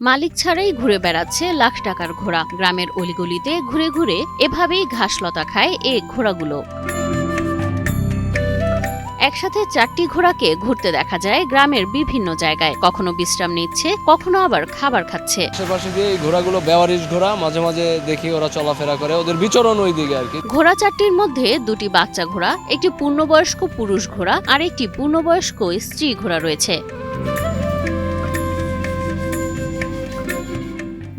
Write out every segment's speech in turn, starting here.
মালিক ছাড়াই ঘুরে বেড়াচ্ছে লাখ টাকার ঘোড়া। গ্রামের অলিগলিতে ঘুরে ঘুরে এভাবেই ঘাসলতা খায় এই ঘোড়াগুলো। একসাথে 4টি ঘোড়াকে ঘুরতে দেখা যায় গ্রামের বিভিন্ন জায়গায়, কখনো বিশ্রাম নিচ্ছে, কখনো আবার খাবার খাচ্ছে। আশেপাশে দিয়ে এই ঘোড়াগুলো বেওয়ারিশ ঘোড়া, মাঝে মাঝে দেখি ওরা চলাফেরা করে, ওদের বিচরণ ওই দিকে আর কি। ঘোড়া 4টির মধ্যে 2টি বাচ্চা ঘোড়া, একটি পূর্ণবয়স্ক পুরুষ ঘোড়া আর একটি পূর্ণবয়স্ক স্ত্রী ঘোড়া রয়েছে।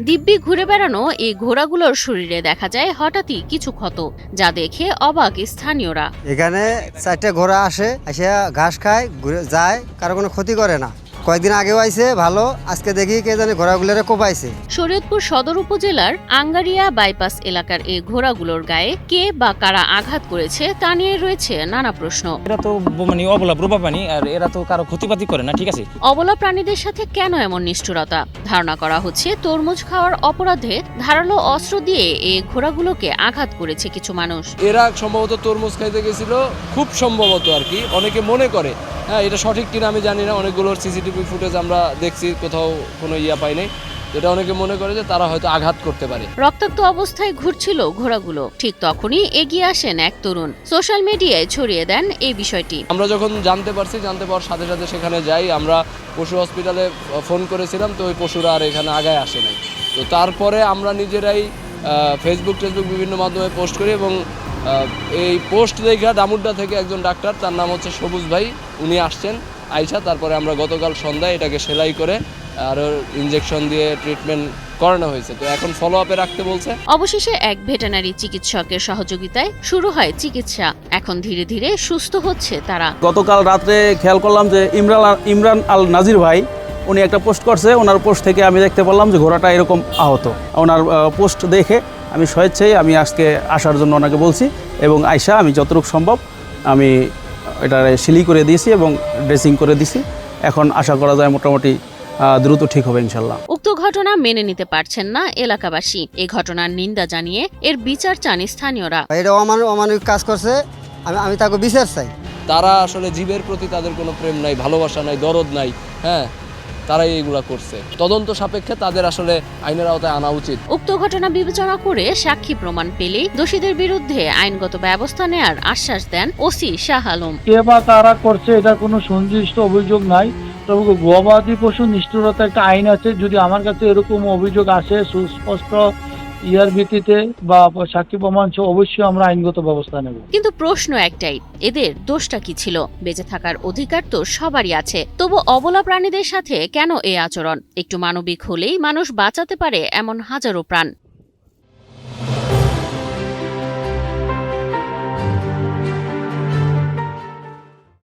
দিব্যি ঘুরে বেড়ানো এই ঘোড়াগুলোর শরীরে দেখা যায় হঠাৎই কিছু ক্ষত, যা দেখে অবাক স্থানীয়রা। এখানে 4টা ঘোড়া আসে, এসে ঘাস খায়, ঘুরে যায়, কারো কোনো ক্ষতি করে না। কয়েকদিন আগেও আইছে ভালো, আজকে দেখি কে জানে ঘোড়াগুলোরে কোপাইছে। শরীয়তপুর সদর উপজেলার আঙ্গারিয়া বাইপাস এলাকার এই ঘোড়াগুলোর গায়ে কে বা কারা আঘাত করেছে তা নিয়ে রয়েছে নানা প্রশ্ন। এরা তো মানে অবলা প্রভাব পানি, আর এরা তো কারো ক্ষতিপাতি করে না, ঠিক আছে। অবলা প্রাণীদের সাথে কেন এমন নিষ্ঠুরতা? ধারণা করা হচ্ছে তরমুজ খাওয়ার অপরাধে ধারালো অস্ত্র দিয়ে এই ঘোড়াগুলোকে আঘাত করেছে কিছু মানুষ। এরা সম্ভবত তরমুজ খাইতে গেছিল, খুব সম্ভবত আর কি, অনেকে মনে করে। হ্যাঁ, এটা সঠিক কিনা আমি জানি না, অনেকগুলোর সিসিটিভি ফুটেজ আমরা দেখছি, কোথাও কোনো পাই নাই। এটা অনেকে মনে করে যে তারা হয়তো আঘাত করতে পারে। রক্তাক্ত অবস্থায় ঘুরছিল ঘোড়াগুলো, ঠিক তখনই এগিয়ে আসেন এক তরুণ, সোশ্যাল মিডিয়ায় ছড়িয়ে দেন এই বিষয়টি। আমরা যখন জানতে পাওয়ার সাথে সাথে সেখানে যাই, আমরা পশু হসপিটালে ফোন করেছিলাম, তো ওই পশুরা আর এখানে আগায় আসে নাই। তো তারপরে আমরা নিজেরাই ফেসবুক বিভিন্ন মাধ্যমে পোস্ট করি, এবং এই পোস্ট দেখা ডামুড্ডা থেকে একজন ডাক্তার, তার নাম হচ্ছে সবুজ ভাই, উনি আসছেন আইসা। তারপরে আমরা গতকাল সন্ধ্যায় এটাকে সেলাই করে আর ইনজেকশন দিয়ে ট্রিটমেন্ট করানো হয়েছে, তো এখন ফলো আপে রাখতে বলছে। অবশেষে এক ভেটেরিনারি চিকিৎসকের সহযোগিতায় শুরু হয় চিকিৎসা। এখন ধীরে ধীরে সুস্থ হচ্ছে তারা। গতকাল রাত্রে খেয়াল করলাম যে ইমরান আল নাজির ভাই উনি একটা পোস্ট করছে, ওনার পোস্ট থেকে আমি দেখতে পারলাম যে ঘোড়াটা এরকম আহত। ওনার পোস্ট দেখে আমি স্বেচ্ছায় আজকে আসার জন্য ওনাকে বলছি, এবং আয়শা আমি যতটুকু সম্ভব আমি এটা সিলি করে দিয়েছি এবং ড্রেসিং করে দিয়েছি। এখন আশা করা যায় মোটামুটি দ্রুত ঠিক হবে ইনশাল্লাহ। উক্ত ঘটনা মেনে নিতে পারছেন না এলাকাবাসী। এই ঘটনার নিন্দা জানিয়ে এর বিচার চান স্থানীয়রা। এটা অমানবিক কাজ করছে, আমি তাকে বিচার চাই। তারা আসলে জীবের প্রতি তাদের কোনো প্রেম নাই, ভালোবাসা নাই, দরদ নাই। হ্যাঁ, তারাই এইগুলা করছে। তদন্ত সাপেক্ষে তাদের আসলে আইনের আওতায় আনা উচিত। উক্ত ঘটনা বিবেচনা করে সাক্ষী প্রমাণ পেলেই দোষীদের বিরুদ্ধে আইনগত ব্যবস্থা নেয়ার আশ্বাস দেন ওসি শাহ আলম। কে বা কারা করছে এটা কোনো সুনির্দিষ্ট অভিযোগ নাই, তবে গবাদি পশু নিষ্ঠুরতা একটা আইন আছে। যদি আমার কাছে এরকম অভিযোগ আসে সুস্পষ্ট ভিত্তিতে বা সাক্ষী প্রমাণ সহ, অবশ্যই আমরা আইনগত ব্যবস্থা নেব। কিন্তু প্রশ্ন একটাই, এদের দোষটা কি ছিল? বেঁচে থাকার অধিকার তো সবারই আছে, তবু অবলা প্রাণীদের সাথে কেন এই আচরণ? একটু মানবিক হলেই মানুষ বাঁচাতে পারে এমন হাজারো প্রাণ।